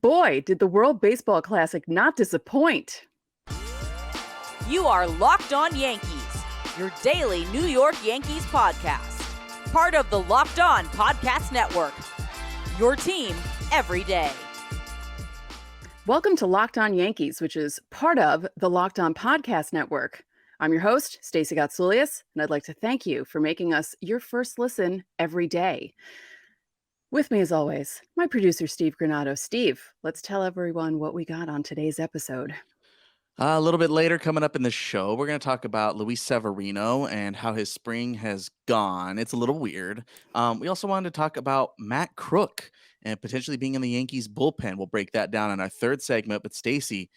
Boy, did the World Baseball Classic not disappoint. You are Locked On Yankees, your daily New York Yankees podcast. Part of the Locked On Podcast Network, your team every day. Welcome to Locked On Yankees, which is part of the Locked On Podcast Network. I'm your host, Stacey Gotsoulias, and I'd like to thank you for making us your first listen every day. With me, as always, my producer, Steve Granado. Steve, let's tell everyone what we got on today's episode. A little bit later coming up in the show, we're going to talk about Luis Severino and how his spring has gone. It's a little weird. We also wanted to talk about Matt Krook and potentially being in the Yankees bullpen. We'll break that down in our third segment. But Stacey,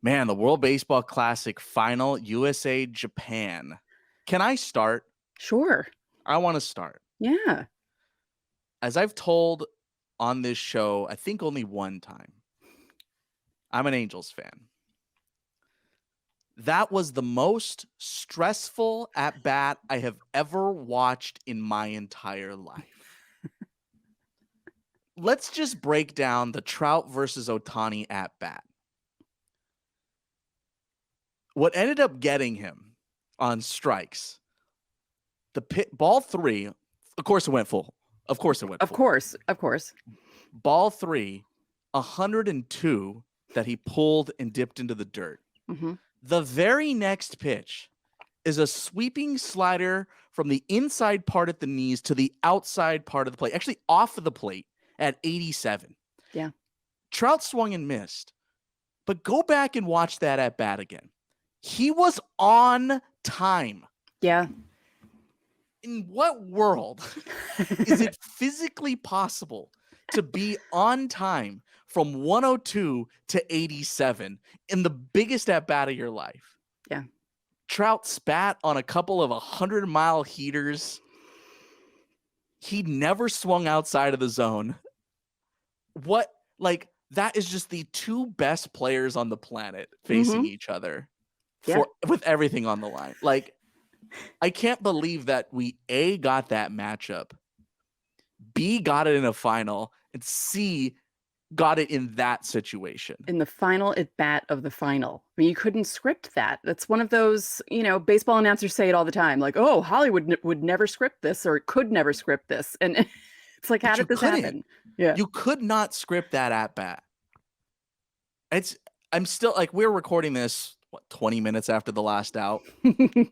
man, the World Baseball Classic final, USA, Japan. Can I start? Sure. I want to start. Yeah. As I've told on this show, I think only one time, I'm an Angels fan. That was the most stressful at-bat I have ever watched in my entire life. Let's just break down the Trout versus Ohtani at-bat. What ended up getting him on strikes, ball three, of course it went full. Of course it went full. Of course. Ball three, 102 that he pulled and dipped into the dirt. Mm-hmm. The very next pitch is a sweeping slider from the inside part at the knees to the outside part of the plate, actually off of the plate at 87. Yeah. Trout swung and missed, but go back and watch that at bat again. He was on time. Yeah. In what world is it physically possible to be on time from 102 to 87 in the biggest at-bat of your life? Yeah. Trout spat on a couple of 100-mile heaters. He never swung outside of the zone. That is just the two best players on the planet facing each other with everything on the line. I can't believe that we A, got that matchup, B, got it in a final, and C, got it in that situation. In the final at bat of the final. I mean, you couldn't script that. That's one of those, baseball announcers say it all the time. Like, oh, Hollywood would never script this or could never script this. And it's like, how did this happen? Yeah. You could not script that at bat. I'm still we're recording this 20 minutes after the last out.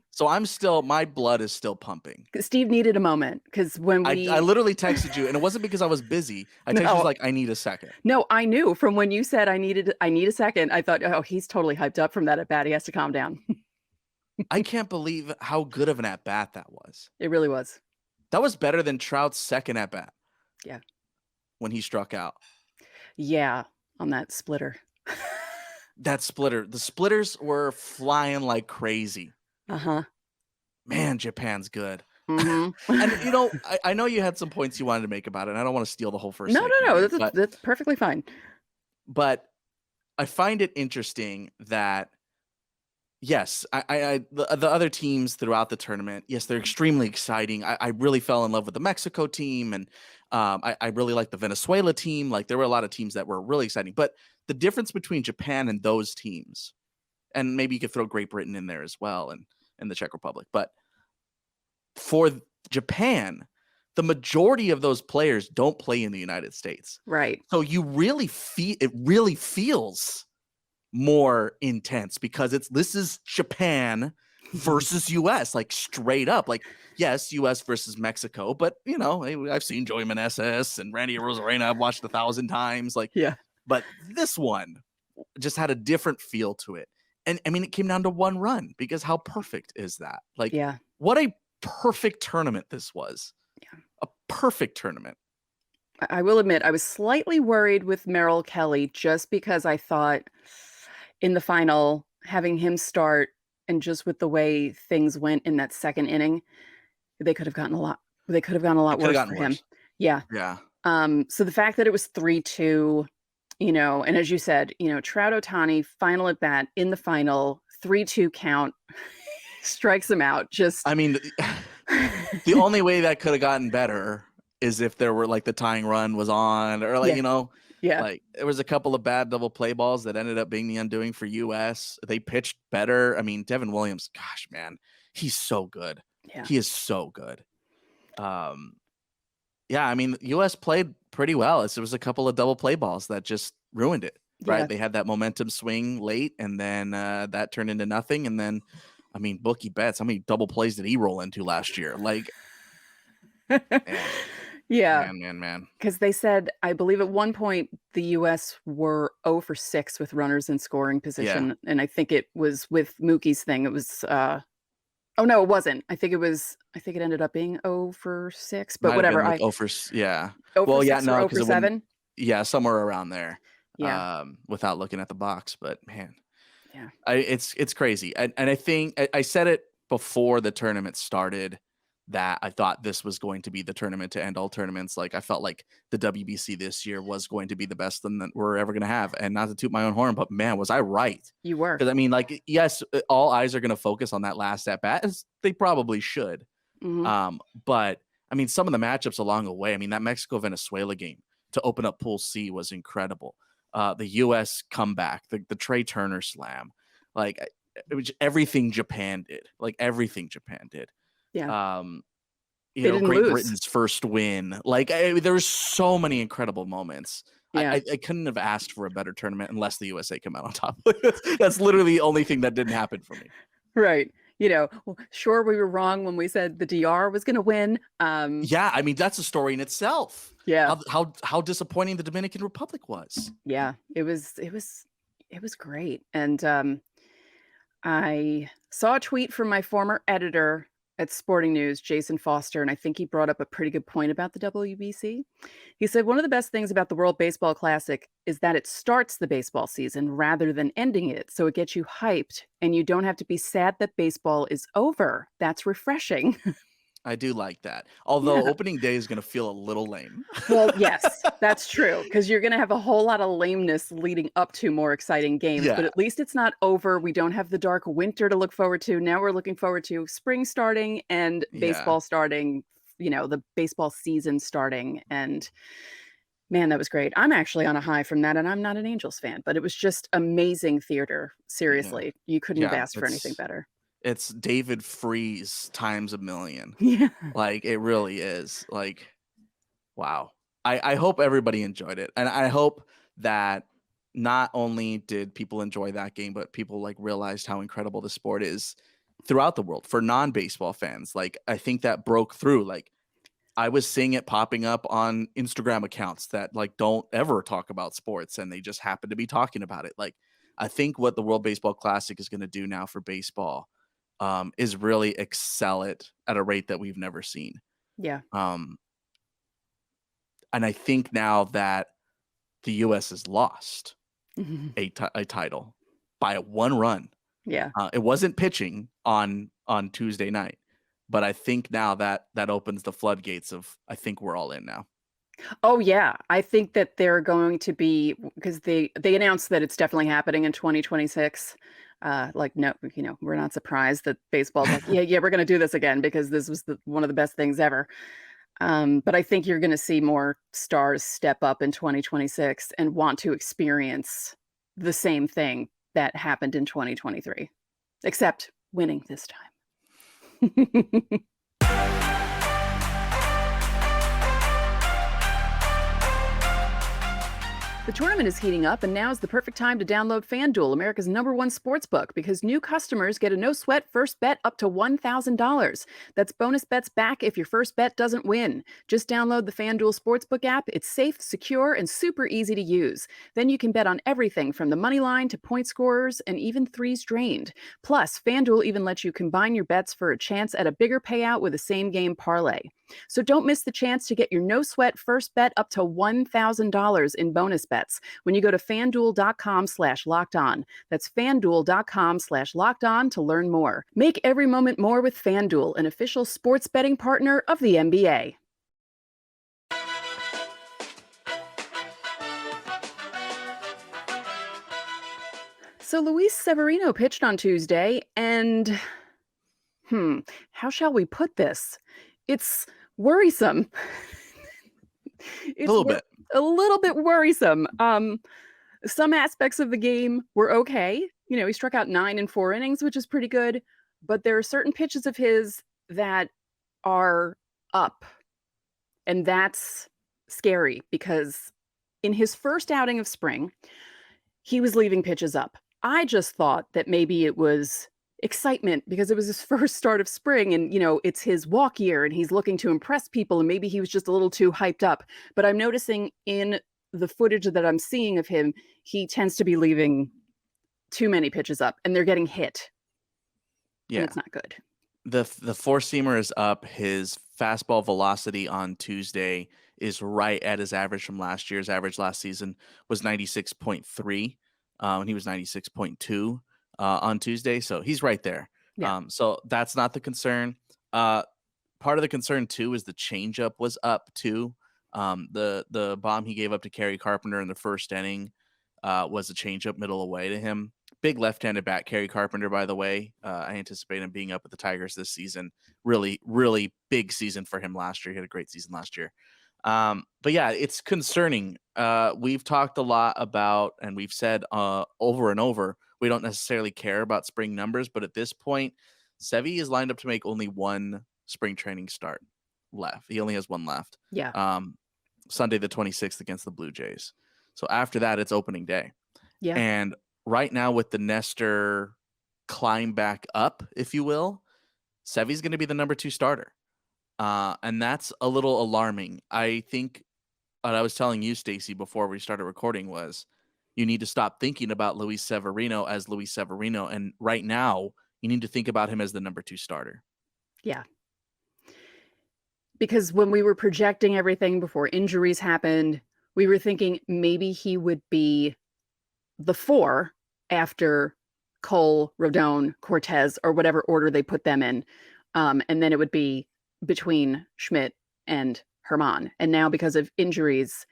So my blood is still pumping. Steve needed a moment because when I literally texted you, and it wasn't because I was busy. I texted you I need a second. No, I knew from when you said I need a second. I thought, oh, he's totally hyped up from that at bat. He has to calm down. I can't believe how good of an at bat that was. It really was. That was better than Trout's second at bat. Yeah. When he struck out. Yeah, on that splitter. That splitter. The splitters were flying like crazy. Uh-huh. Man, Japan's good. Mm-hmm. And, I know you had some points you wanted to make about it, and I don't want to steal the whole first No. That's perfectly fine. But I find it interesting that, yes, the other teams throughout the tournament, yes, they're extremely exciting. I really fell in love with the Mexico team, and I really like the Venezuela team. There were a lot of teams that were really exciting. But the difference between Japan and those teams, and maybe you could throw Great Britain in there as well, and the Czech Republic. But for Japan, the majority of those players don't play in the United States. Right. So you really it really feels more intense because this is Japan versus US, straight up. Yes, US versus Mexico, but I've seen Joey Meneses and Randy Arozarena. I've watched 1,000 times. Yeah. But this one just had a different feel to it. And I mean, it came down to one run because how perfect is that? What a perfect tournament this was. Yeah. A perfect tournament. I will admit, I was slightly worried with Merrill Kelly just because I thought in the final, having him start and just with the way things went in that second inning, they could have gotten a lot worse for him. Yeah. Yeah. So the fact that it was 3-2, and as you said, Trout Ohtani final at bat in the final, 3-2 count, strikes him out. The only way that could have gotten better is if there were the tying run was on or Yeah. Like, there was a couple of bad double play balls that ended up being the undoing for US. They pitched better. I mean, Devin Williams, gosh, man, he's so good. Yeah. He is so good. Yeah, I mean, US played pretty well. It was a couple of double play balls that just ruined it, right? Yeah. They had that momentum swing late, and then that turned into nothing. And then, I mean, Mookie Betts, how many double plays did he roll into last year? Like, man, Yeah. man. Because they said, I believe at one point the U.S. were 0 for 6 with runners in scoring position. And I think it was with Mookie's thing. It was, oh, no, it wasn't. I think it ended up being 0 for 6, but Might have whatever. been like 0 for, yeah. 0 for Well, 6 yeah, or no, 0 because for 7? yeah, somewhere around there. Yeah. Without looking at the box, but man, Yeah. it's crazy. And I think I said it before the tournament started that I thought this was going to be the tournament to end all tournaments. Like, I felt like the WBC this year was going to be the best thing that we're ever going to have. And not to toot my own horn, but man, was I right? You were. Because I mean, like, yes, all eyes are going to focus on that last at bat, as they probably should. Mhm. But I mean, some of the matchups along the way, I mean, that Mexico-Venezuela game to open up Pool C was incredible. The U.S. comeback, the Trey Turner slam, like, it was everything Japan did. Like, everything Japan did. Yeah. You They know, didn't Great lose. Britain's first win. Like, there were so many incredible moments. Yeah. I couldn't have asked for a better tournament unless the USA come out on top. That's literally the only thing that didn't happen for me. Right. You know, sure, we were wrong when we said the DR was going to win. Yeah, I mean, that's a story in itself. Yeah. How disappointing the Dominican Republic was. Yeah. It was great. And I saw a tweet from my former editor at Sporting News, Jason Foster, and I think he brought up a pretty good point about the WBC. He said one of the best things about the World Baseball Classic is that it starts the baseball season rather than ending it. So it gets you hyped and you don't have to be sad that baseball is over. That's refreshing. I do like that. Although Yeah. opening day is going to feel a little lame. Well, yes, that's true, because you're going to have a whole lot of lameness leading up to more exciting games, but Yeah. at least it's not over. We don't have the dark winter to look forward to. Now we're looking forward to spring starting and Yeah. baseball starting, you know, the baseball season starting. And man, that was great. I'm actually on a high from that, and I'm not an Angels fan, but it was just amazing theater. Seriously, you couldn't have Yeah, asked for anything better. It's David Freese times a million. Yeah. Like, it really is. Like, wow. I hope everybody enjoyed it. And I hope that not only did people enjoy that game, but people like realized how incredible the sport is throughout the world for non-baseball fans. Like, I think that broke through. Like, I was seeing it popping up on Instagram accounts that like don't ever talk about sports, and they just happen to be talking about it. Like, I think what the World Baseball Classic is going to do now for baseball is really excel it at a rate that we've never seen. Yeah. And I think now that the U.S. has lost a title by one run. Yeah. It wasn't pitching on Tuesday night, but I think now that opens the floodgates of, I think we're all in now. Oh yeah, I think that they're going to be, because they announced that it's definitely happening in 2026. Like, no, you know, we're not surprised that baseball's like, yeah, we're going to do this again because this was one of the best things ever. But I think you're going to see more stars step up in 2026 and want to experience the same thing that happened in 2023, except winning this time. The tournament is heating up, and now is the perfect time to download FanDuel, America's #1 sportsbook, because new customers get a no-sweat first bet up to $1,000. That's bonus bets back if your first bet doesn't win. Just download the FanDuel Sportsbook app. It's safe, secure, and super easy to use. Then you can bet on everything from the money line to point scorers and even threes drained. Plus, FanDuel even lets you combine your bets for a chance at a bigger payout with a same-game parlay. So don't miss the chance to get your no-sweat first bet up to $1,000 in bonus bets when you go to FanDuel.com/lockedon. That's FanDuel.com/lockedon to learn more. Make every moment more with FanDuel, an official sports betting partner of the NBA. So Luis Severino pitched on Tuesday, and how shall we put this? It's worrisome. A little bit. A little bit worrisome. Some aspects of the game were okay. You know, he struck out 9 in 4 innings, which is pretty good. But there are certain pitches of his that are up. And that's scary because in his first outing of spring, he was leaving pitches up. I just thought that maybe it was excitement because it was his first start of spring and, you know, it's his walk year and he's looking to impress people and maybe he was just a little too hyped up. But I'm noticing in the footage that I'm seeing of him, he tends to be leaving too many pitches up and they're getting hit. Yeah. And it's not good. The four-seamer is up. His fastball velocity on Tuesday is right at his average from last year's average. Last season was 96.3, and he was 96.2 on Tuesday. So he's right there. Yeah. So that's not the concern. Part of the concern too is the changeup was up too. The bomb he gave up to Kerry Carpenter in the first inning was a changeup middle away to him. Big left-handed bat, Kerry Carpenter, by the way. I anticipate him being up at the Tigers this season. Really, really big season for him last year. He had a great season last year. But yeah, it's concerning. We've talked a lot about, and we've said over and over, we don't necessarily care about spring numbers, but at this point, Sevy is lined up to make only one spring training start left. He only has one left. Yeah. Sunday the 26th against the Blue Jays. So after that, it's opening day. Yeah. And right now with the Nestor climb back up, if you will, Sevy's going to be the number 2 starter. And that's a little alarming. I think what I was telling you, Stacey, before we started recording was you need to stop thinking about Luis Severino as Luis Severino. And right now you need to think about him as the number 2 starter. Yeah. Because when we were projecting everything before injuries happened, we were thinking maybe he would be the 4 after Cole, Rodon, Cortez, or whatever order they put them in. And then it would be between Schmidt and Herman. And now because of injuries,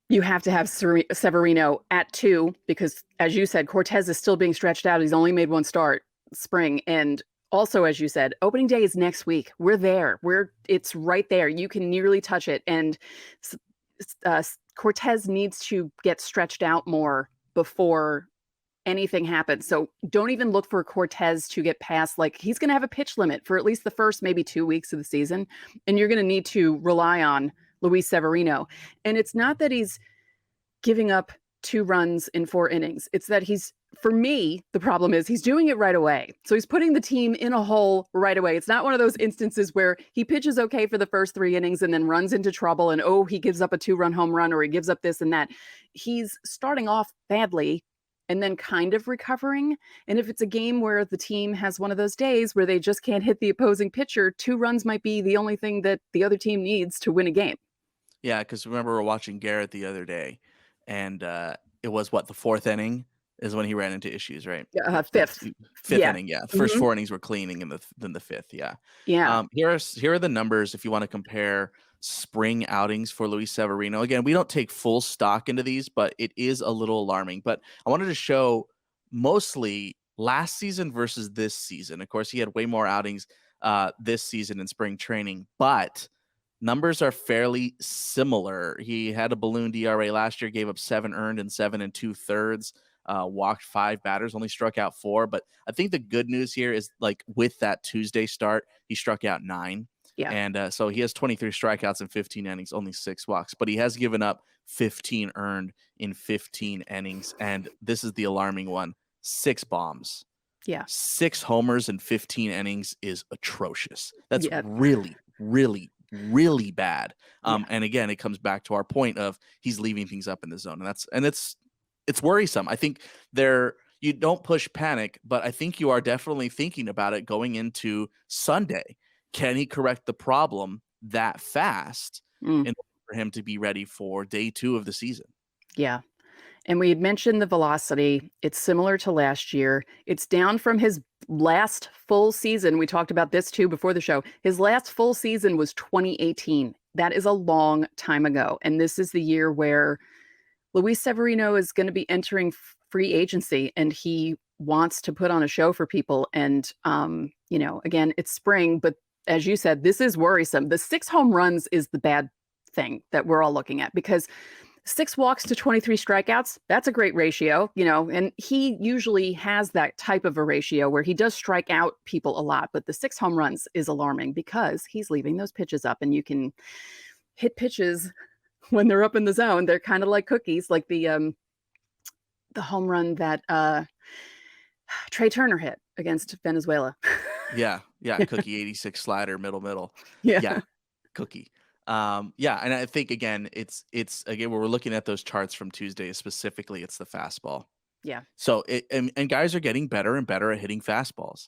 you have to have Severino at 2 because, as you said, Cortez is still being stretched out. He's only made one start spring. And also, as you said, opening day is next week. We're there. It's right there. You can nearly touch it. And Cortez needs to get stretched out more before anything happens. So don't even look for Cortez to get past, like, he's going to have a pitch limit for at least the first maybe 2 weeks of the season. And you're going to need to rely on Luis Severino. And it's not that he's giving up 2 runs in 4 innings. It's that for me, the problem is he's doing it right away. So he's putting the team in a hole right away. It's not one of those instances where he pitches okay for the first 3 innings and then runs into trouble and, he gives up a 2-run home run or he gives up this and that. He's starting off badly and then kind of recovering. And if it's a game where the team has one of those days where they just can't hit the opposing pitcher, 2 runs might be the only thing that the other team needs to win a game. Yeah, because remember, we were watching Garrett the other day, and it was the 4th inning is when he ran into issues, right? 5th inning, yeah. The first 4 innings were cleaning, and then the 5th, yeah. Yeah. Here are the numbers if you want to compare spring outings for Luis Severino. Again, we don't take full stock into these, but it is a little alarming. But I wanted to show mostly last season versus this season. Of course, he had way more outings this season in spring training, but numbers are fairly similar. He had a balloon DRA last year, gave up 7 earned and 7 2/3. Walked 5 batters, only struck out 4. But I think the good news here is, like, with that Tuesday start, he struck out 9. Yeah. And so he has 23 strikeouts in 15 innings, only 6 walks. But he has given up 15 earned in 15 innings. And this is the alarming one: 6 bombs. Yeah. 6 homers in 15 innings is atrocious. That's really, really, really bad. And again, it comes back to our point of he's leaving things up in the zone. And it's worrisome. I think you don't push panic, but I think you are definitely thinking about it going into Sunday. Can he correct the problem that fast in order for him to be ready for day 2 of the season? Yeah. And we had mentioned the velocity. It's similar to last year. It's down from his last full season. We talked about this too before the show. His last full season was 2018. That is a long time ago. And this is the year where Luis Severino is going to be entering free agency and he wants to put on a show for people. And, again, it's spring, but as you said, this is worrisome. The 6 home runs is the bad thing that we're all looking at, because 6 walks to 23 strikeouts, that's a great ratio, and he usually has that type of a ratio where he does strike out people a lot. But the 6 home runs is alarming because he's leaving those pitches up, and you can hit pitches when they're up in the zone. They're kind of like cookies, like the home run that Trey Turner hit against Venezuela. Yeah. Cookie 86 slider, middle. Yeah. Yeah, cookie. And I think again, it's again, when we're looking at those charts from Tuesday specifically, it's the fastball. Yeah. So and guys are getting better and better at hitting fastballs.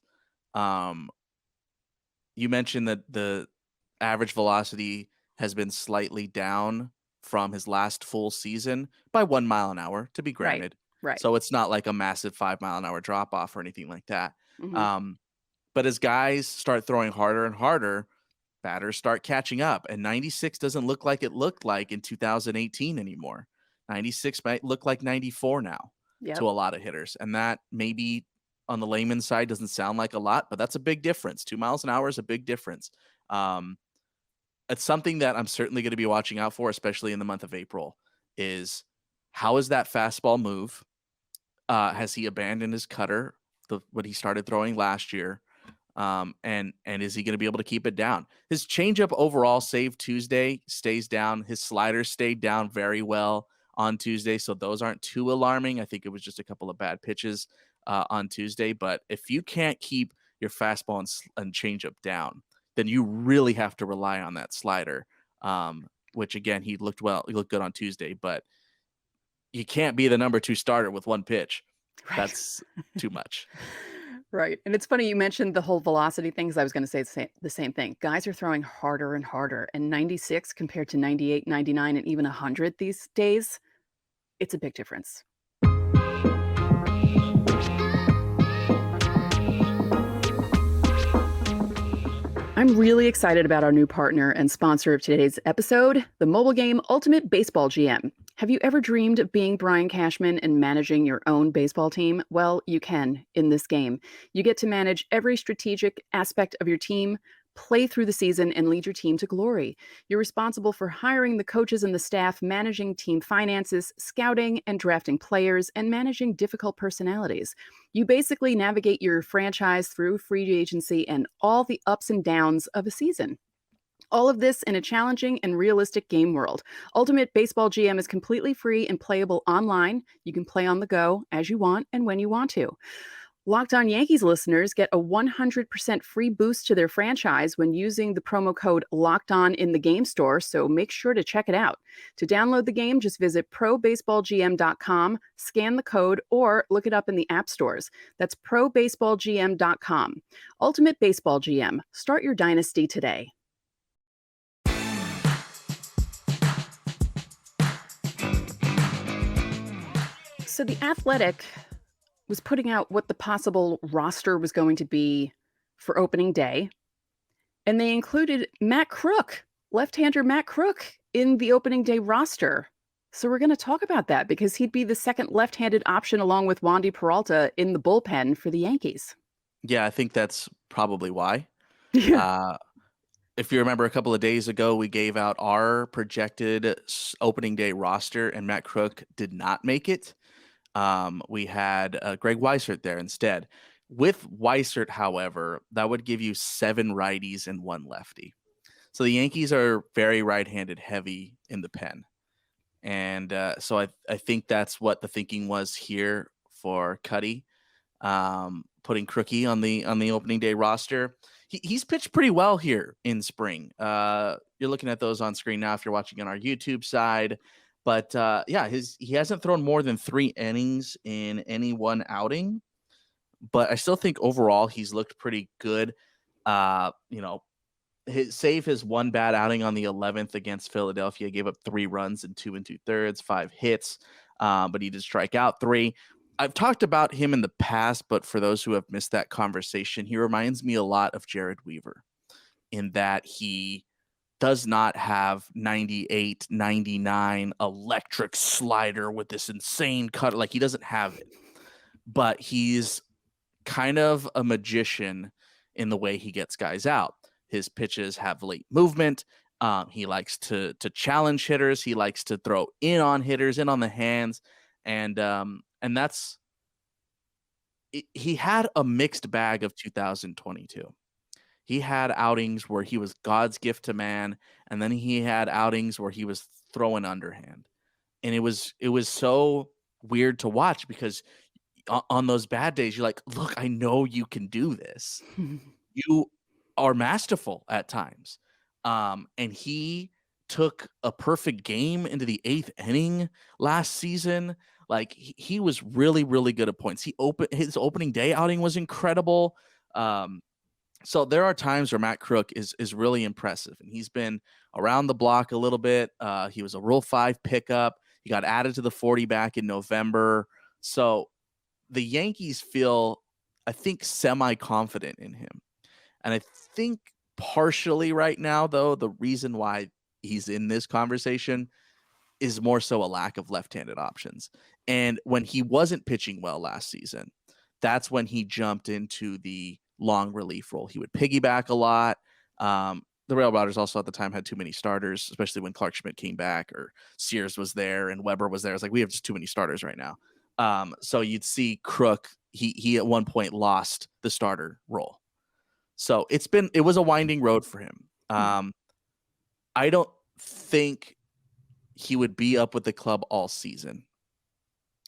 You mentioned that the average velocity has been slightly down from his last full season by 1 mile an hour, to be granted. Right. So it's not like a massive 5 mile an hour drop off or anything like that. Mm-hmm. But as guys start throwing harder and harder, batters start catching up, and 96 doesn't look like it looked like in 2018 anymore. 96 might look like 94 now to a lot of hitters. And that maybe on the layman's side doesn't sound like a lot, but that's a big difference. 2 miles an hour is a big difference. It's something that I'm certainly going to be watching out for, especially in the month of April, is how is that fastball move? Has he abandoned his cutter, what he started throwing last year? And is he going to be able to keep it down? His changeup overall, save Tuesday, stays down. His slider stayed down very well on Tuesday, so those aren't too alarming. I think it was just a couple of bad pitches on Tuesday. But if you can't keep your fastball and changeup down, then you really have to rely on that slider. Which again, he looked good on Tuesday, but you can't be the number 2 starter with one pitch. Right. That's too much. Right. And it's funny you mentioned the whole velocity thing, because I was going to say the same thing. Guys are throwing harder and harder, and 96 compared to 98, 99, and even 100 these days, it's a big difference. I'm really excited about our new partner and sponsor of today's episode, the mobile game Ultimate Baseball GM. Have you ever dreamed of being Brian Cashman and managing your own baseball team? Well, you can in this game. You get to manage every strategic aspect of your team, play through the season, and lead your team to glory. You're responsible for hiring the coaches and the staff, managing team finances, scouting and drafting players, and managing difficult personalities. You basically navigate your franchise through free agency and all the ups and downs of a season. All of this in a challenging and realistic game world. Ultimate Baseball GM is completely free and playable online. You can play on the go as you want and when you want to. Locked On Yankees listeners get a 100% free boost to their franchise when using the promo code LOCKEDON in the game store, so make sure to check it out. To download the game, just visit probaseballgm.com, scan the code, or look it up in the app stores. That's probaseballgm.com. Ultimate Baseball GM. Start your dynasty today. So The Athletic was putting out what the possible roster was going to be for opening day. And they included Matt Krook, left-hander Matt Krook, in the opening day roster. So we're going to talk about that because he'd be the second left-handed option along with Wandy Peralta in the bullpen for the Yankees. Yeah, I think that's probably why. Yeah. If you remember a couple of days ago, we gave out our projected opening day roster, and Matt Krook did not make it. We had Greg Weissert there instead. With Weissert, however, that would give you 7 righties and 1 lefty. So the Yankees are very right-handed heavy in the pen. And so I think that's what the thinking was here for Cuddy, putting Crookie on the opening day roster. He's pitched pretty well here in spring. You're looking at those on screen now if you're watching on our YouTube side. But he hasn't thrown more than 3 innings in any one outing. But I still think overall he's looked pretty good. Save his 1 bad outing on the 11th against Philadelphia, gave up 3 runs in 2 2/3, 5 hits, but he did strike out 3. I've talked about him in the past, but for those who have missed that conversation, he reminds me a lot of Jared Weaver in that he does not have 98, 99 electric slider with this insane cut. Like, he doesn't have it, but he's kind of a magician in the way he gets guys out. His pitches have late movement. He likes to challenge hitters. He likes to throw in on hitters, in on the hands, and that's. He had a mixed bag of 2022. He had outings where he was God's gift to man, and then he had outings where he was throwing underhand, and it was so weird to watch because on those bad days, you're like, look, I know you can do this. You are masterful at times. And he took a perfect game into the 8th inning last season. Like he was really, really good at points. His opening day outing was incredible. So there are times where Matt Krook is really impressive, and he's been around the block a little bit. He was a Rule 5 pickup. He got added to the 40 back in November. So the Yankees feel, I think, semi-confident in him. And I think partially right now, though, the reason why he's in this conversation is more so a lack of left-handed options. And when he wasn't pitching well last season, that's when he jumped into the long relief role. He would piggyback a lot. The Rail Routers also at the time had too many starters, especially when Clark Schmidt came back or Sears was there and Weber was there. It's like, we have just too many starters right now. So you'd see Krook, he at one point lost the starter role. So it was a winding road for him. I don't think he would be up with the club all season.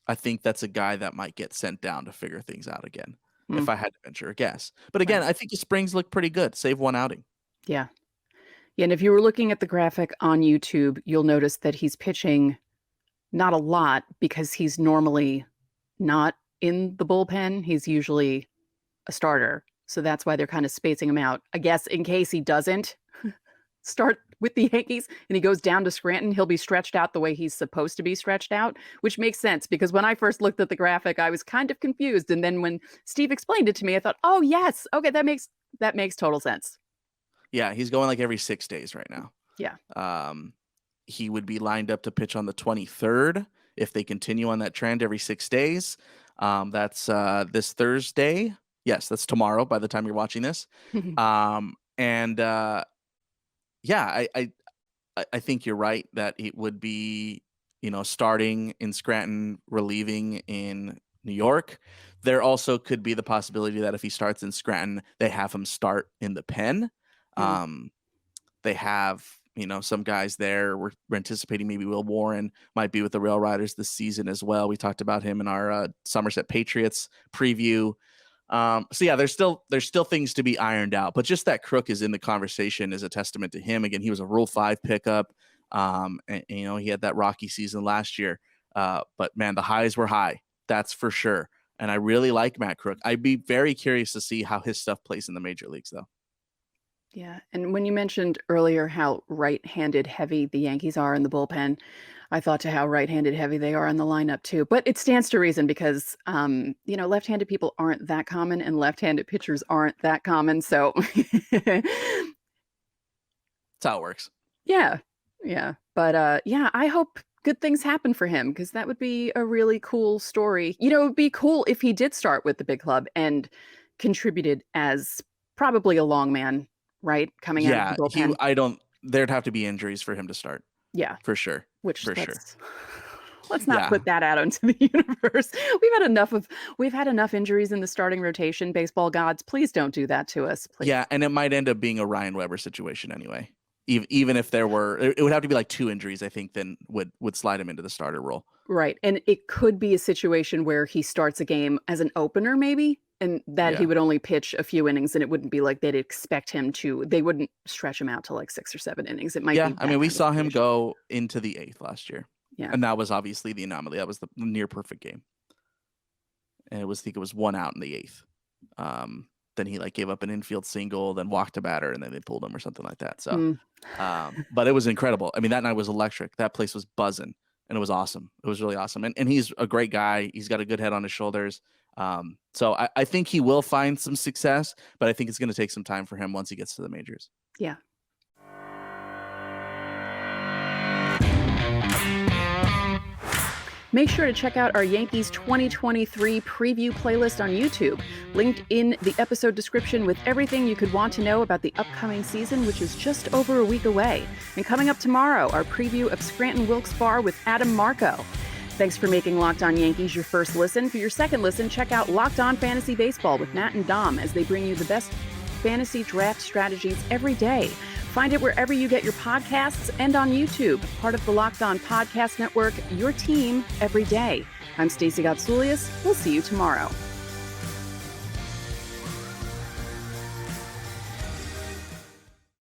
I think that's a guy that might get sent down to figure things out again, if I had to venture a guess. But again, I think his springs look pretty good. Save one outing. Yeah. Yeah. And if you were looking at the graphic on YouTube, you'll notice that he's pitching not a lot because he's normally not in the bullpen. He's usually a starter. So that's why they're kind of spacing him out. I guess in case he doesn't start with the Yankees and he goes down to Scranton, he'll be stretched out the way he's supposed to be stretched out, which makes sense because when I first looked at the graphic, I was kind of confused. And then when Steve explained it to me, I thought, oh, yes. Okay, that makes total sense. Yeah, he's going like every 6 days right now. Yeah. He would be lined up to pitch on the 23rd if they continue on that trend every 6 days. That's this Thursday. Yes, that's tomorrow by the time you're watching this. Yeah, I think you're right that it would be, starting in Scranton, relieving in New York. There also could be the possibility that if he starts in Scranton, they have him start in the pen. They have, some guys there. We're anticipating maybe Will Warren might be with the Rail Riders this season as well. We talked about him in our Somerset Patriots preview. So yeah, there's still things to be ironed out, but just that Krook is in the conversation is a testament to him. Again, he was a Rule 5 pickup. And he had that rocky season last year. But man, the highs were high. That's for sure. And I really like Matt Krook. I'd be very curious to see how his stuff plays in the major leagues though. Yeah. And when you mentioned earlier how right-handed heavy the Yankees are in the bullpen, I thought to how right-handed heavy they are in the lineup too. But it stands to reason because, left-handed people aren't that common and left-handed pitchers aren't that common. So that's how it works. Yeah. Yeah. But I hope good things happen for him because that would be a really cool story. It would be cool if he did start with the big club and contributed as probably a long man, right? Coming out of the bullpen. There'd have to be injuries for him to start. Yeah. For sure. Let's not put that out into the universe. We've had enough injuries in the starting rotation, baseball gods. Please don't do that to us, please. Yeah, and it might end up being a Ryan Weber situation anyway. Even if there were, it would have to be like 2 injuries, I think, then would slide him into the starter role. Right. And it could be a situation where he starts a game as an opener, maybe, and that he would only pitch a few innings, and it wouldn't be like they'd expect him to. They wouldn't stretch him out to like 6 or 7 innings. It might be. Yeah, I mean, we saw him go into the 8th last year. Yeah. And that was obviously the anomaly. That was the near perfect game. And I think it was 1 out in the 8th. Then he gave up an infield single, then walked a batter, and then they pulled him or something like that. So, but it was incredible. I mean, that night was electric. That place was buzzing, and it was awesome. It was really awesome. And he's a great guy. He's got a good head on his shoulders. So I think he will find some success, but I think it's going to take some time for him once he gets to the majors. Yeah. Make sure to check out our Yankees 2023 preview playlist on YouTube, linked in the episode description with everything you could want to know about the upcoming season, which is just over a week away. And coming up tomorrow, our preview of Scranton Wilkes Barre with Adam Marco. Thanks for making Locked On Yankees your first listen. For your second listen, check out Locked On Fantasy Baseball with Matt and Dom as they bring you the best fantasy draft strategies every day. Find it wherever you get your podcasts and on YouTube, part of the Locked On Podcast Network, your team every day. I'm Stacey Gotsoulias. We'll see you tomorrow.